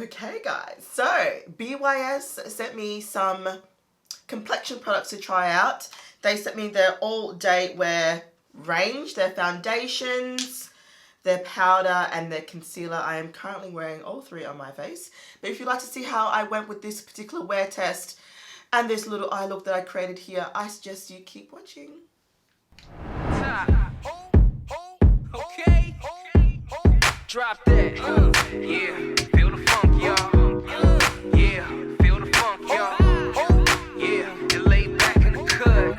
Okay guys, so BYS sent me some complexion products to try out. They sent me their all-day wear range, their foundations, their powder and their concealer. I am currently wearing all three on my face. But if you'd like to see how I went with this particular wear test and this little eye look that I created here, I suggest you keep watching. Okay, drop that. Yeah, feel the funk, y'all. Yeah, feel the funk, y'all. Yeah, and lay back in the cut.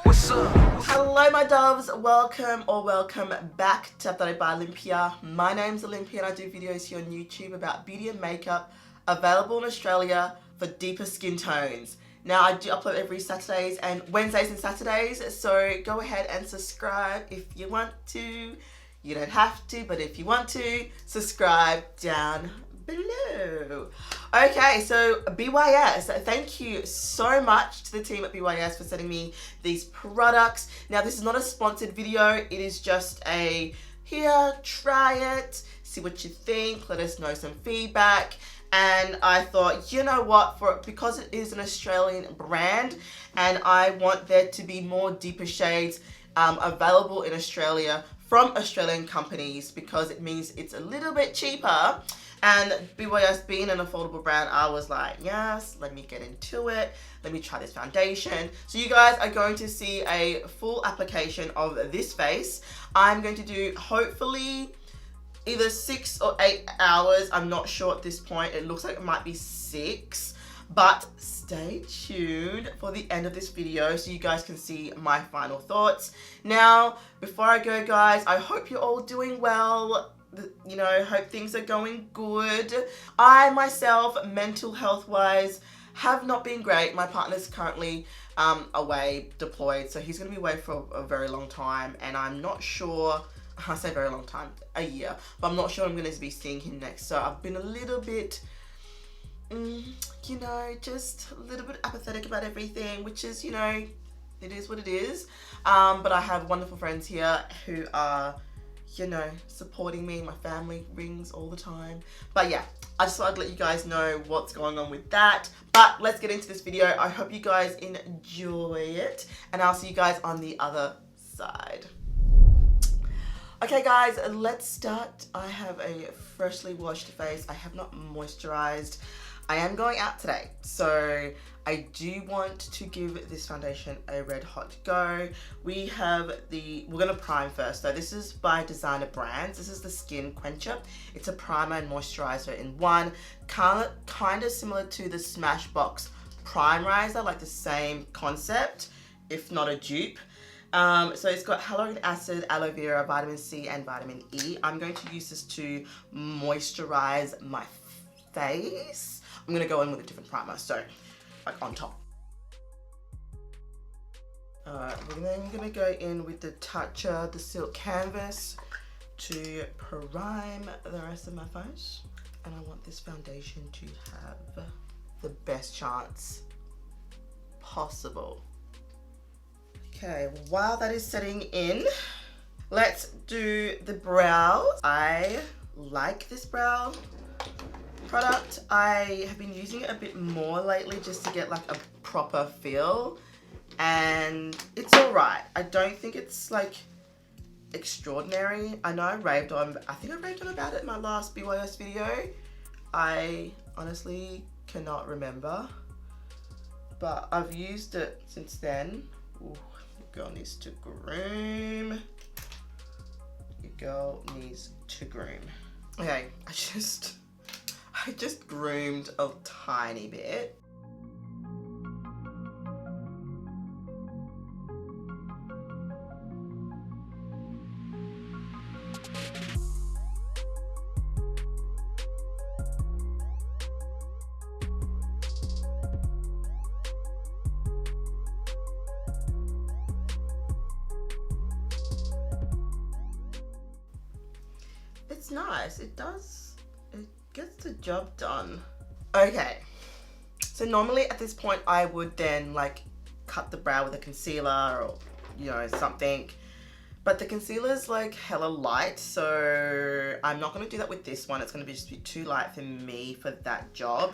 What's up? Hello my doves, welcome back to Afrodite by Olympia. My name's Olympia and I do videos here on YouTube about beauty and makeup available in Australia for deeper skin tones. Now I do upload every Saturdays and Wednesdays and Saturdays, so go ahead and subscribe if you want to. You don't have to, but if you want to, subscribe down below. Okay, so BYS, thank you so much to the team at BYS for sending me these products. Now this is not a sponsored video, it is just a here, try it, see what you think, let us know some feedback. And I thought, you know what, because it is an Australian brand and I want there to be more deeper shades available in Australia from Australian companies, because it means it's a little bit cheaper. And BYS being an affordable brand, I was like, yes, let me get into it. Let me try this foundation. So you guys are going to see a full application of this face. I'm going to do hopefully either 6 or 8 hours. I'm not sure at this point. It looks like it might be 6. But stay tuned for the end of this video so you guys can see my final thoughts. Now, before I go guys, I hope you're all doing well. You know, hope things are going good. I myself, mental health wise, have not been great. My partner's currently away, deployed, so he's going to be away for a very long time, and I'm not sure, I say very long time, a year, but I'm not sure I'm going to be seeing him next. So I've been a little bit, you know, just a little bit apathetic about everything, which is, you know, it is what it is. But I have wonderful friends here who are, you know, supporting me. My family rings all the time. But yeah, I just thought I'd let you guys know what's going on with that. But let's get into this video. I hope you guys enjoy it, and I'll see you guys on the other side. Okay guys, let's start. I have a freshly washed face. I have not moisturized. I am going out today, so I do want to give this foundation a red hot go. We're gonna prime first. So this is by Designer Brands. This is the Skin Quencher. It's a primer and moisturizer in one. Kind of similar to the Smashbox Primerizer, like the same concept, if not a dupe. So it's got hyaluronic acid, aloe vera, vitamin C, and vitamin E. I'm going to use this to moisturize my face. I'm going to go in with a different primer, so like on top. Alright, we're then going to go in with the Toucher, the Silk Canvas, to prime the rest of my face. And I want this foundation to have the best chance possible. Okay, while that is setting in, let's do the brows. I like this brow product. I have been using it a bit more lately just to get like a proper feel, and it's alright. I don't think it's like extraordinary. I know I think I raved on about it in my last BYS video. I honestly cannot remember, but I've used it since then. Ooh, your girl needs to groom. Your girl needs to groom. Okay, I just groomed a tiny bit. It's nice, it gets the job done. Okay, so normally at this point I would then like cut the brow with a concealer or, you know, something, But the concealer's like hella light, so I'm not going to do that with this one. It's going to be just be too light for me for that job.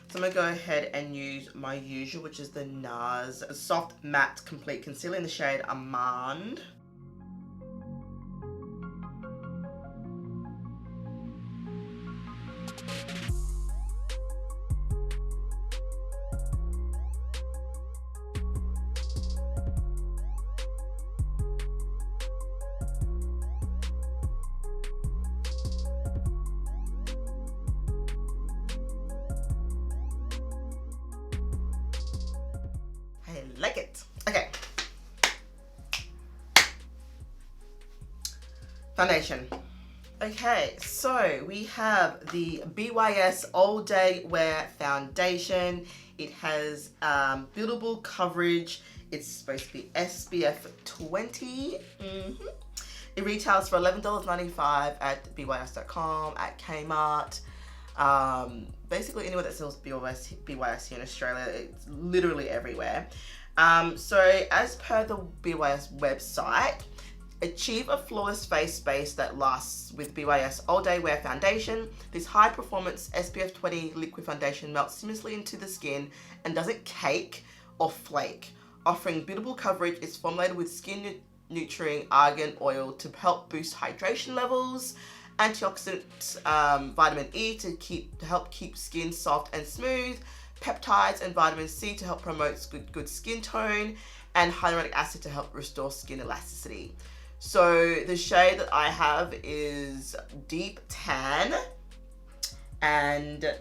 So I'm going to go ahead and use my usual, which is the NARS Soft Matte Complete Concealer in the shade Amande. I like it. Okay. Foundation. Okay, so we have the BYS All Day Wear Foundation. It has buildable coverage. It's supposed to be SPF 20. It retails for $11.95 at BYS.com, at Kmart. Basically anywhere that sells BYS here in Australia. It's literally everywhere. So as per the BYS website, achieve a flawless face base that lasts with BYS All Day Wear Foundation. This high performance SPF 20 liquid foundation melts seamlessly into the skin and doesn't cake or flake. Offering buildable coverage, it's formulated with skin nurturing argan oil to help boost hydration levels, antioxidants, vitamin E to help keep skin soft and smooth, peptides and vitamin C to help promote good skin tone, and hyaluronic acid to help restore skin elasticity. So the shade that I have is Deep Tan and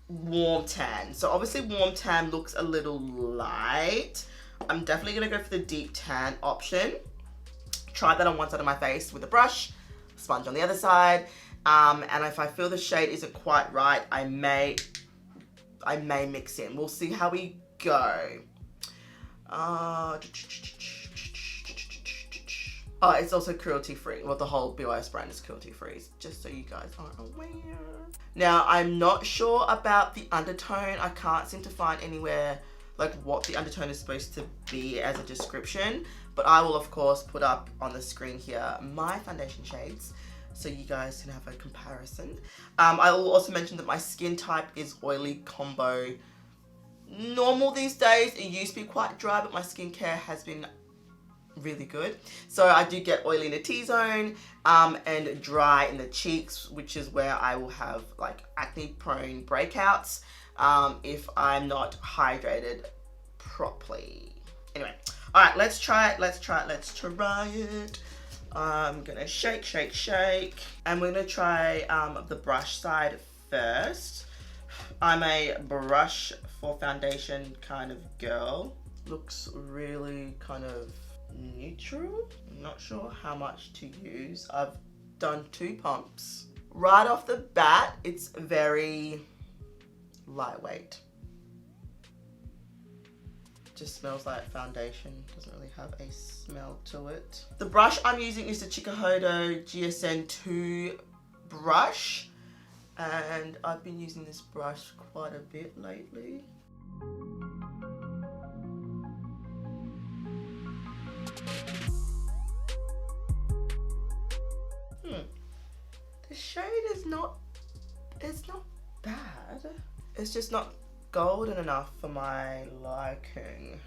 Warm Tan. So obviously Warm Tan looks a little light. I'm definitely going to go for the Deep Tan option. Try that on one side of my face with a brush, sponge on the other side, and if I feel the shade isn't quite right, I may mix in. We'll see how we go. Oh, it's also cruelty free. Well, the whole BYS brand is cruelty free, just so you guys are aware. Now, I'm not sure about the undertone. I can't seem to find anywhere like what the undertone is supposed to be as a description, but I will of course put up on the screen here my foundation shades so you guys can have a comparison. I will also mention that my skin type is oily combo normal these days. It used to be quite dry, but my skincare has been really good. So I do get oily in the T-zone and dry in the cheeks, which is where I will have like acne prone breakouts if I'm not hydrated properly. Anyway, all right, let's try it. I'm gonna shake, and we're gonna try the brush side first. I'm a brush for foundation kind of girl. Looks really kind of neutral. I'm not sure how much to use. I've done 2 pumps. Right off the bat, it's very lightweight. Just smells like foundation. Doesn't really have a smell to it. The brush I'm using is the Chikuhodo GSN 2 brush, and I've been using this brush quite a bit lately. The shade is not, it's not bad. It's just not golden enough for my liking.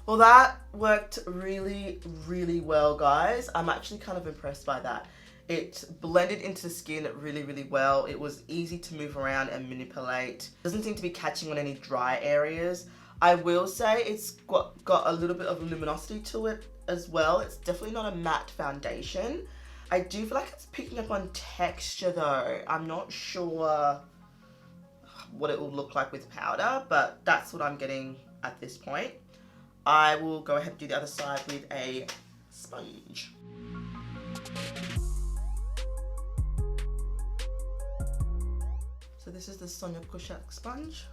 Well, that worked really, really well, guys. I'm actually kind of impressed by that. It blended into the skin really, really well. It was easy to move around and manipulate. Doesn't seem to be catching on any dry areas. I will say it's got a little bit of luminosity to it as well. It's definitely not a matte foundation. I do feel like it's picking up on texture though. I'm not sure what it will look like with powder, but that's what I'm getting at this point. I will go ahead and do the other side with a sponge. So this is the Sonia Kushak sponge.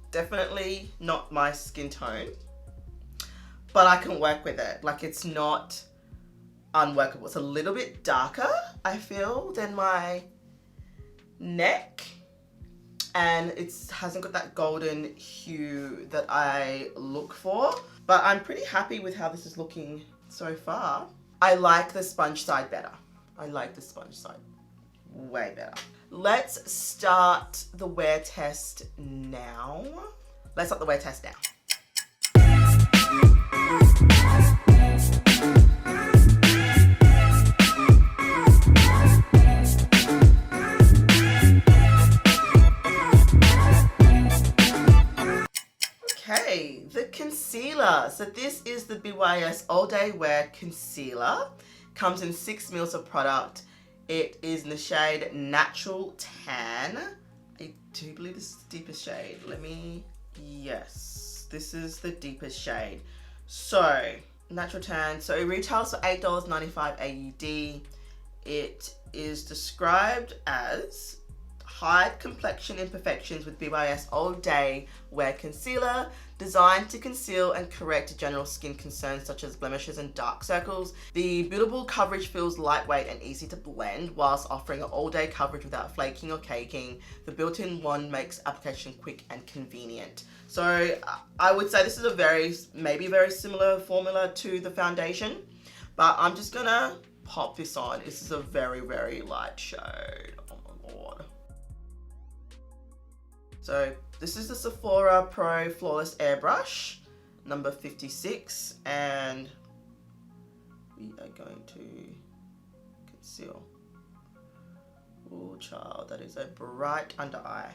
Definitely not my skin tone, but I can work with it. Like, it's not unworkable. It's a little bit darker, I feel, than my neck, and it hasn't got that golden hue that I look for, but I'm pretty happy with how this is looking so far. I like the sponge side better. I like the sponge side way better. Let's start the wear test now. Let's start the wear test now. Okay, the concealer. So this is the BYS All Day Wear Concealer. Comes in 6 mils of product. It is in the shade Natural Tan. I do believe this is the deepest shade. Yes, this is the deepest shade. So, Natural Tan. So it retails for $8.95 AUD. It is described as hide complexion imperfections with BYS All Day Wear Concealer, designed to conceal and correct general skin concerns such as blemishes and dark circles. The buildable coverage feels lightweight and easy to blend whilst offering an all-day coverage without flaking or caking. The built-in wand makes application quick and convenient. So I would say this is maybe very similar formula to the foundation, but I'm just gonna pop this on. This is a very, very light shade. Oh my lord. So this is the Sephora Pro Flawless Airbrush, number 56, and we are going to conceal. Oh child, that is a bright under eye.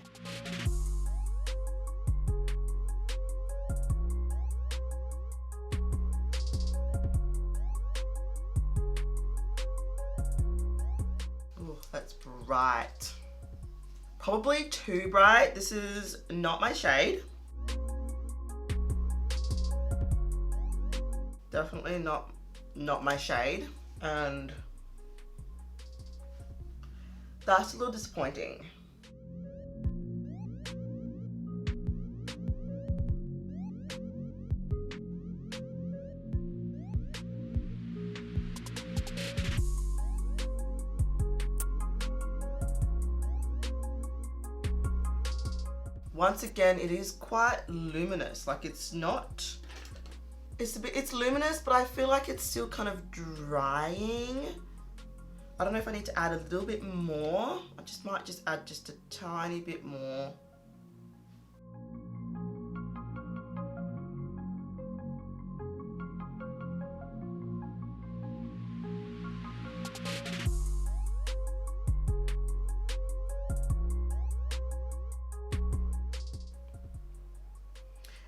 Oh, that's bright. Probably too bright. This is not my shade. Definitely not my shade. And that's a little disappointing. Once again, it is quite luminous. Like, it's luminous, but I feel like it's still kind of drying. I don't know if I need to add a little bit more. I might just add just a tiny bit more.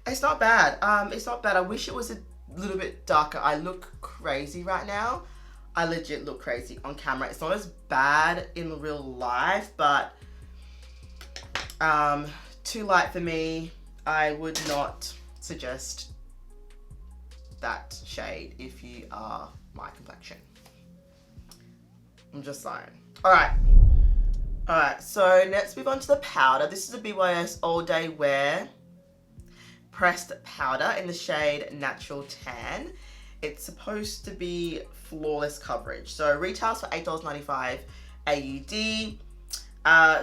It's not bad. It's not bad. I wish it was a little bit darker. I look crazy right now. I legit look crazy on camera. It's not as bad in real life, but too light for me. I would not suggest that shade if you are my complexion. I'm just saying. Alright, so let's move on to the powder. This is a BYS All Day Wear Pressed Powder in the shade Natural Tan. It's supposed to be flawless coverage. So it retails for $8.95 AUD.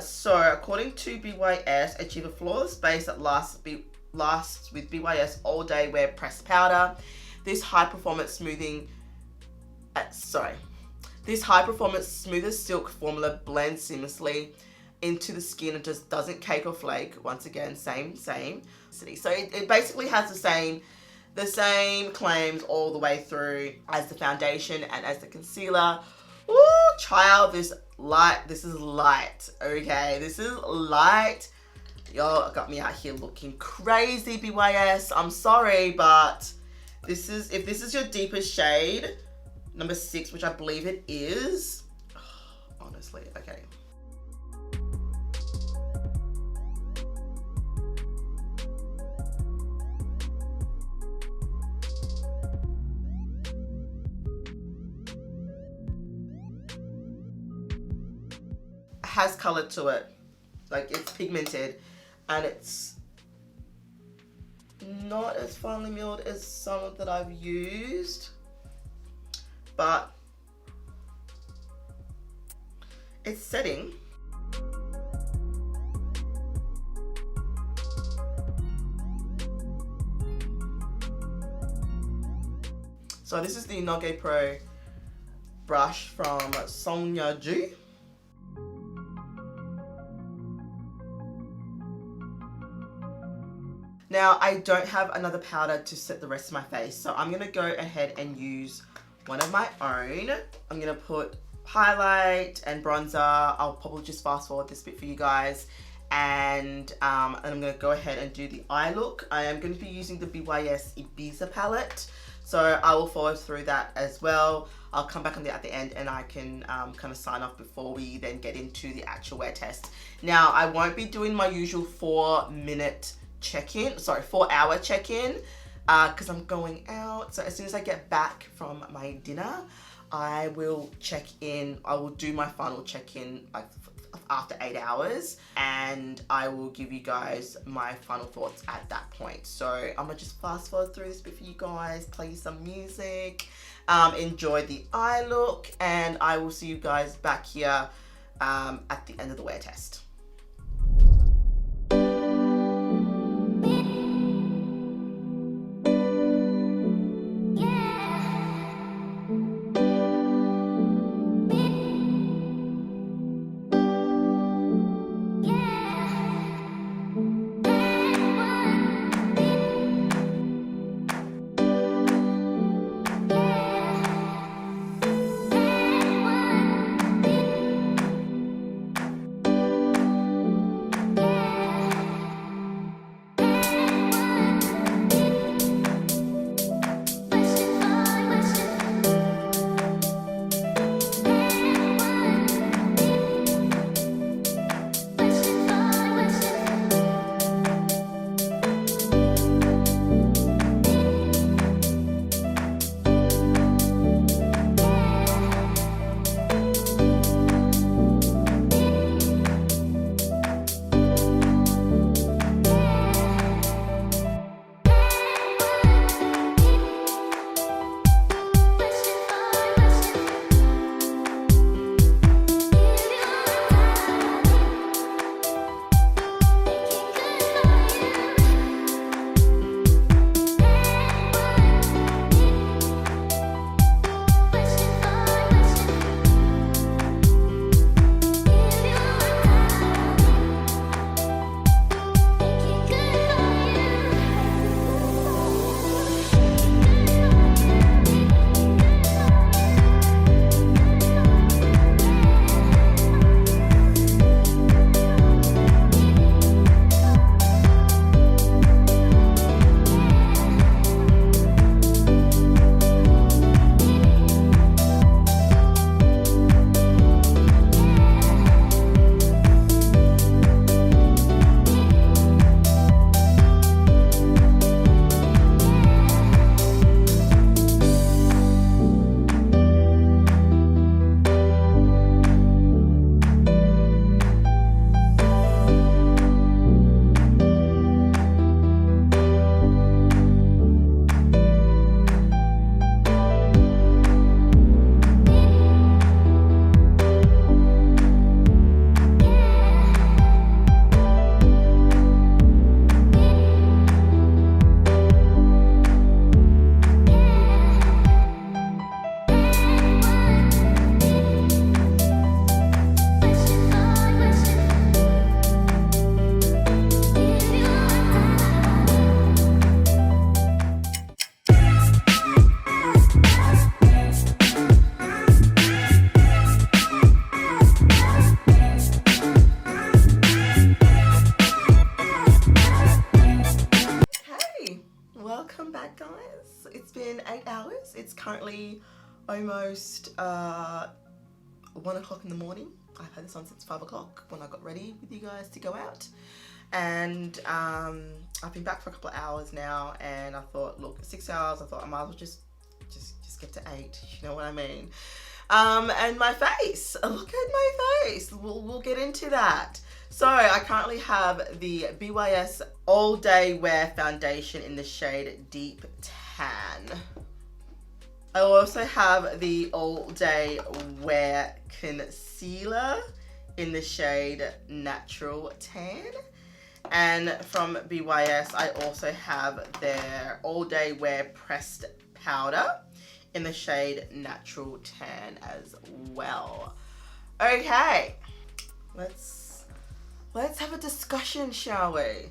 So according to BYS, achieve a flawless base that lasts with BYS All Day Wear Pressed Powder. This high performance smooth as silk formula blends seamlessly into the skin and just doesn't cake or flake. Once again, same. So it basically has the same claims all the way through as the foundation and as the concealer. Ooh, child, this is light, okay? This is light. Y'all got me out here looking crazy, BYS. I'm sorry, but if this is your deepest shade, number 6, which I believe it is, honestly, okay. Has color to it, like it's pigmented, and it's not as finely milled as some that I've used, but it's setting. So this is the Noge Pro brush from Sonia Ju. Now I don't have another powder to set the rest of my face, so I'm gonna go ahead and use one of my own. I'm gonna put highlight and bronzer. I'll probably just fast forward this bit for you guys. And I'm gonna go ahead and do the eye look. I am going to be using the BYS Ibiza palette. So I will follow through that as well. I'll come back on at the end and I can kind of sign off before we then get into the actual wear test. Now I won't be doing my usual 4-minute check-in, sorry, 4-hour check-in, because I'm going out. So as soon as I get back from my dinner, I will check in. I will do my final check-in like after 8 hours, and I will give you guys my final thoughts at that point. So I'm gonna just fast forward through this bit for you guys, play you some music, enjoy the eye look, and I will see you guys back here at the end of the wear test. It's currently almost 1 o'clock in the morning. I've had this on since 5 o'clock when I got ready with you guys to go out. And I've been back for a couple of hours now, and I thought, look, 6 hours, I thought I might as well just get to 8, you know what I mean? And my face, look at my face, we'll get into that. So I currently have the BYS All Day Wear Foundation in the shade Deep Tan. I also have the All Day Wear Concealer in the shade Natural Tan. And from BYS, I also have their All Day Wear Pressed Powder in the shade Natural Tan as well. Okay, let's have a discussion, shall we?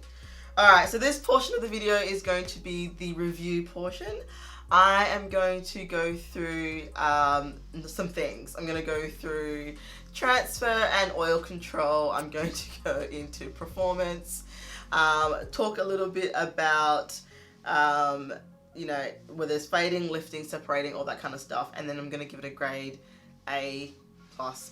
Alright, so this portion of the video is going to be the review portion. I am going to go through some things. I'm going to go through transfer and oil control. I'm going to go into performance, talk a little bit about, you know, whether it's fading, lifting, separating, all that kind of stuff. And then I'm going to give it a grade, A+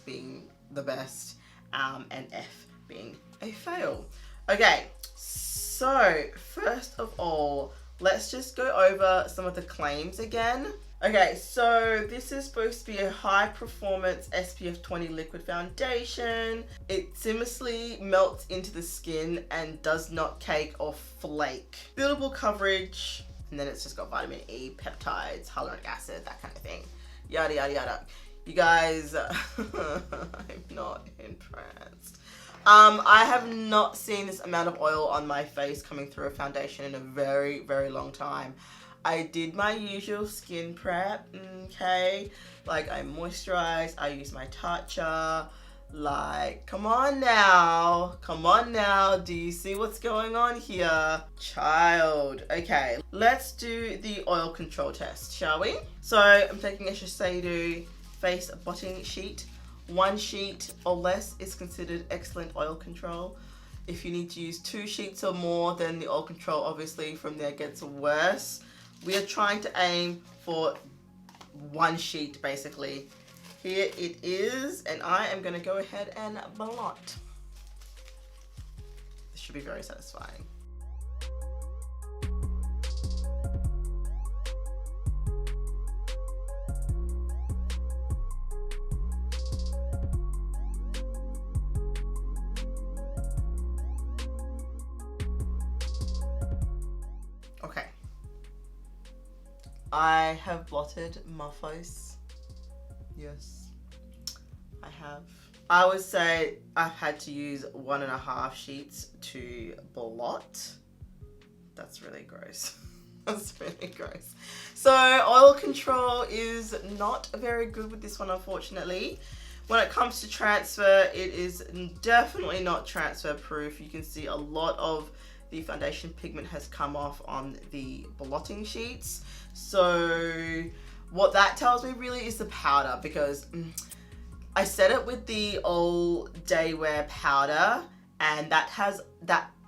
being the best, and F being a fail. Okay, so first of all, let's just go over some of the claims again. Okay, so this is supposed to be a high performance SPF 20 liquid foundation. It seamlessly melts into the skin and does not cake or flake. Buildable coverage, and then it's just got vitamin E, peptides, hyaluronic acid, that kind of thing. Yada, yada, yada. You guys, I'm not impressed. I have not seen this amount of oil on my face coming through a foundation in a very, very long time. I did my usual skin prep, okay? Like, I moisturize, I use my toucher. Like, come on now, do you see what's going on here? Child. Okay, let's do the oil control test, shall we? So, I'm taking a Shiseido face blotting sheet. 1 sheet or less is considered excellent oil control. If you need to use 2 sheets or more, then the oil control obviously from there gets worse. We are trying to aim for 1 sheet basically. Here it is, and I am going to go ahead and blot. This should be very satisfying. Okay. I have blotted my face. Yes, I have. I would say I've had to use 1.5 sheets to blot. That's really gross. That's really gross. So oil control is not very good with this one, unfortunately. When it comes to transfer, it is definitely not transfer proof. You can see a lot of the foundation pigment has come off on the blotting sheets. So what that tells me really is the powder, because I set it with the All Day Wear powder, and that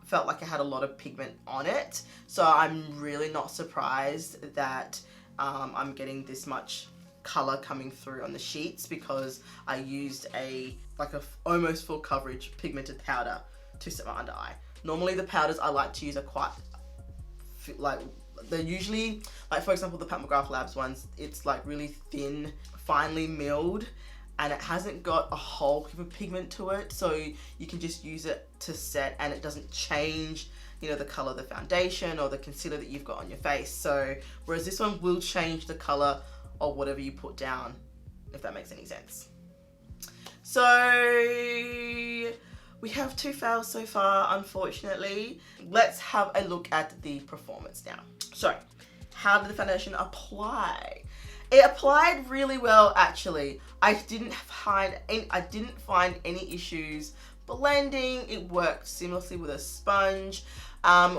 felt like it had a lot of pigment on it. So I'm really not surprised that I'm getting this much color coming through on the sheets, because I used a almost full coverage pigmented powder to set my under eye. Normally the powders I like to use are quite they're usually, like for example the Pat McGrath Labs ones, it's like really thin, finely milled, and it hasn't got a whole heap of pigment to it, so you can just use it to set and it doesn't change, you know, the color of the foundation or the concealer that you've got on your face. So whereas this one will change the color of whatever you put down, if that makes any sense. So we have 2 fails so far, unfortunately. Let's have a look at the performance now. So, how did the foundation apply? It applied really well, actually. I didn't find any issues blending. It worked seamlessly with a sponge.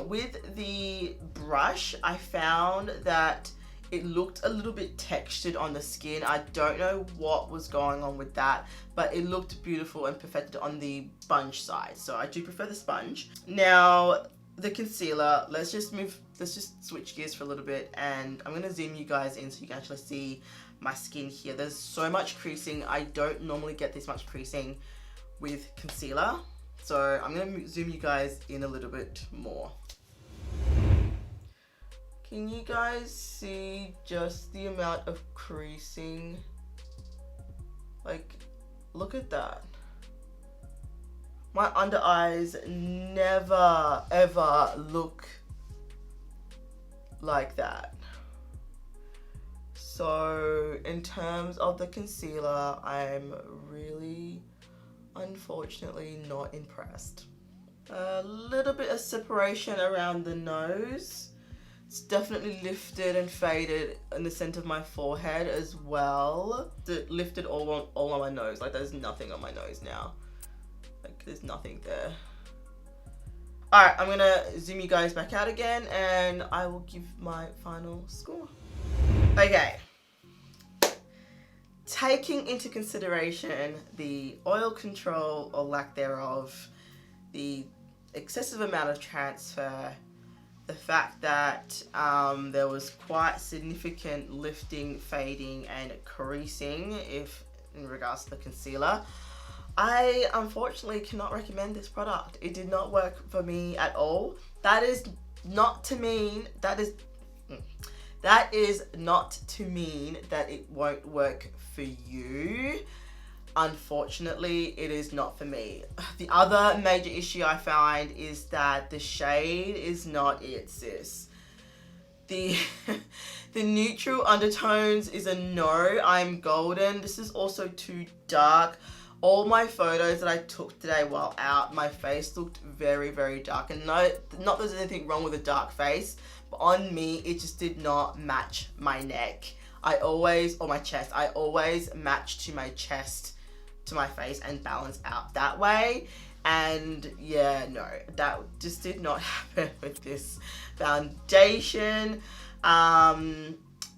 With the brush, I found that it looked a little bit textured on the skin. I don't know what was going on with that, but it looked beautiful and perfected on the sponge side. So I do prefer the sponge. Now, the concealer, let's just switch gears for a little bit, and I'm gonna zoom you guys in so you can actually see my skin here. There's so much creasing. I don't normally get this much creasing with concealer. So I'm gonna zoom you guys in a little bit more. Can you guys see just the amount of creasing? Like, look at that. My under eyes never ever look like that. So in terms of the concealer, I'm really unfortunately not impressed. A little bit of separation around the nose. It's definitely lifted and faded in the center of my forehead as well. It lifted all on my nose. Like there's nothing on my nose now. Like there's nothing there. Alright, I'm gonna zoom you guys back out again and I will give my final score. Okay. Taking into consideration the oil control or lack thereof, the excessive amount of transfer, the fact that there was quite significant lifting, fading and creasing in regards to the concealer, I unfortunately cannot recommend this product. It did not work for me at all. That is not to mean that it won't work for you. Unfortunately, it is not for me. The other major issue I find is that the shade is not it, sis. The neutral undertones is a no. I'm golden. This is also too dark. All my photos that I took today while out, my face looked very, very dark. And not that there's anything wrong with a dark face, but on me, it just did not match my neck. Or my chest. I always match to my chest, to my face and balance out that way. And yeah, no, that just did not happen with this foundation.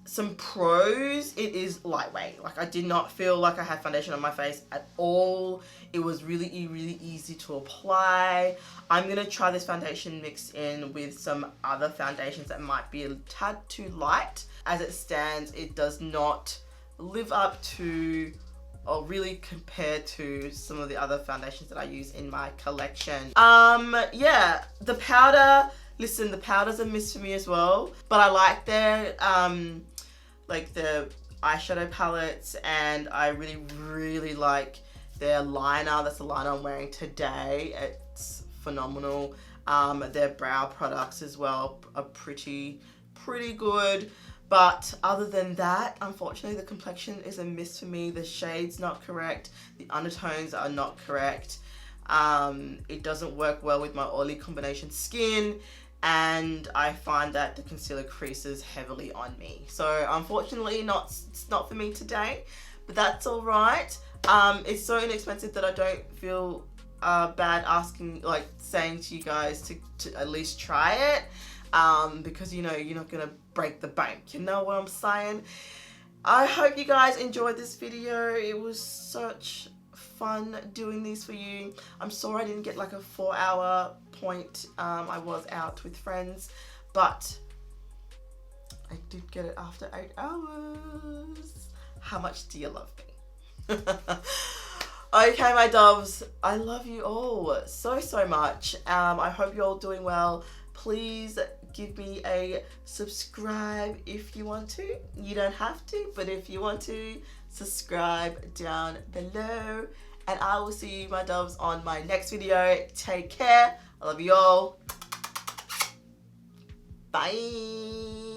Some pros, it is lightweight. Like I did not feel like I had foundation on my face at all. It was really easy to apply. I'm gonna try this foundation mixed in with some other foundations that might be a tad too light. As it stands, it does not live up to or really compare to some of the other foundations that I use in my collection. Yeah, the powder, listen, the powder's a miss for me as well, but I like their like the eyeshadow palettes, and I really like their liner. That's the liner I'm wearing today. It's phenomenal. Their brow products as well are pretty good. But other than that, unfortunately, the complexion is a miss for me. The shade's not correct. The undertones are not correct. It doesn't work well with my oily combination skin. And I find that the concealer creases heavily on me. So unfortunately, it's not for me today, but that's all right. It's so inexpensive that I don't feel bad saying to you guys to at least try it. Because you know you're not gonna break the bank, you know what I'm saying? I hope you guys enjoyed this video. It was such fun doing these for you. I'm sorry I didn't get like a 4-hour point. I was out with friends, but I did get it after 8 hours. How much do you love me? Okay, my doves, I love you all so much. I hope you're all doing well. Please give me a subscribe if you want to. You don't have to, but if you want to, subscribe down below. And I will see you, my doves, on my next video. Take care. I love you all. Bye.